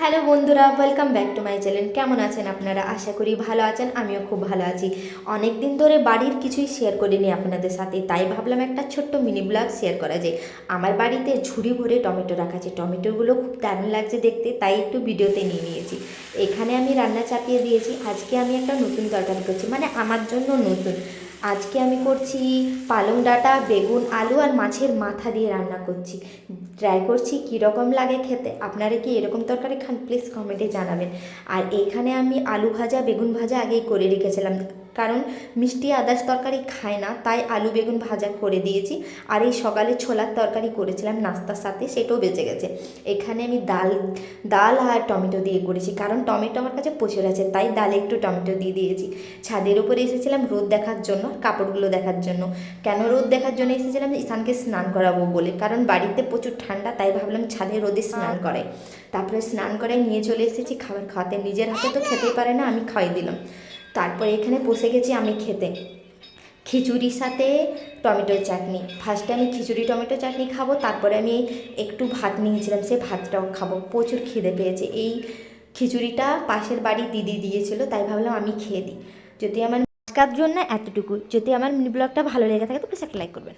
Hello বন্ধুরা, welcome back to my channel. কেমন আছেন আপনারা? আশা করি ভালো আছেন। আমিও খুব ভালো আছি। অনেক দিন ধরে বাড়ির কিছুই শেয়ার করিনি আপনাদের সাথে, তাই ভাবলাম একটা ছোট্ট মিনি ব্লগ শেয়ার করা যায়। আমার বাড়িতে ঝুড়ি ভরে টমেটো রাখা আছে। টমেটোগুলো খুব দারুণ লাগছে দেখতে, তাই একটু ভিডিওতে নিয়ে নিয়েছি। এখানে আমি রান্না চাপিয়ে দিয়েছি। আজকে আমি একটা নতুন তরকারি করছি, মানে আমার জন্য নতুন। আজকে আমি করছি পালং ডাঁটা, বেগুন, আলু আর মাছের মাথা দিয়ে রান্না করছি। ট্রাই করছি কীরকম লাগে খেতে। আপনারা কি এরকম তরকারি খান? প্লিজ কমেন্টে জানাবেন। আর এইখানে আমি আলু ভাজা, বেগুন ভাজা আগেই করে রেখেছিলাম, কারণ মিষ্টি আদার্স তরকারি খায় না, তাই আলু বেগুন ভাজা করে দিয়েছি। আর এই সকালে ছোলার তরকারি করেছিলাম নাস্তার সাথে, সেটাও বেঁচে গেছে। এখানে আমি ডাল ডাল আর টমেটো দিয়ে করেছি, কারণ টমেটো আমার কাছে প্রচুর আছে, তাই ডালে একটু টমেটো দিয়ে দিয়েছি। ছাদের উপরে এসেছিলাম রোদ দেখার জন্য, কাপড়গুলো দেখার জন্য। কেন রোদ দেখার জন্য এসেছিলাম? ঈশানকে স্নান করাবো বলে, কারণ বাড়িতে প্রচুর ঠান্ডা, তাই ভাবলাম ছাদে রোদে স্নান করাই। তারপরে স্নান করে নিয়ে চলে এসেছি খাবার খাওয়াতে। নিজের হাতে তো খেতেই পারে না, আমি খাইয়ে দিলাম। তারপরে এখানে বসে গেছি আমি খেতে, খিচুড়ির সাথে টমেটোর চাটনি। ফার্স্টে আমি খিচুড়ি টমেটো চাটনি খাবো, তারপরে আমি একটু ভাত নিয়েছিলাম, সে ভাতটাও খাবো। প্রচুর খিদে পেয়েছে। এই খিচুড়িটা পাশের বাড়ি দিদি দিয়েছিল, তাই ভাবলাম আমি খেয়ে দিই। যদি আমার আজকের জন্য এতটুকু। যদি আমার মিনি ব্লগটা ভালো লেগে থাকে তো প্লিজ একটা লাইক করবেন।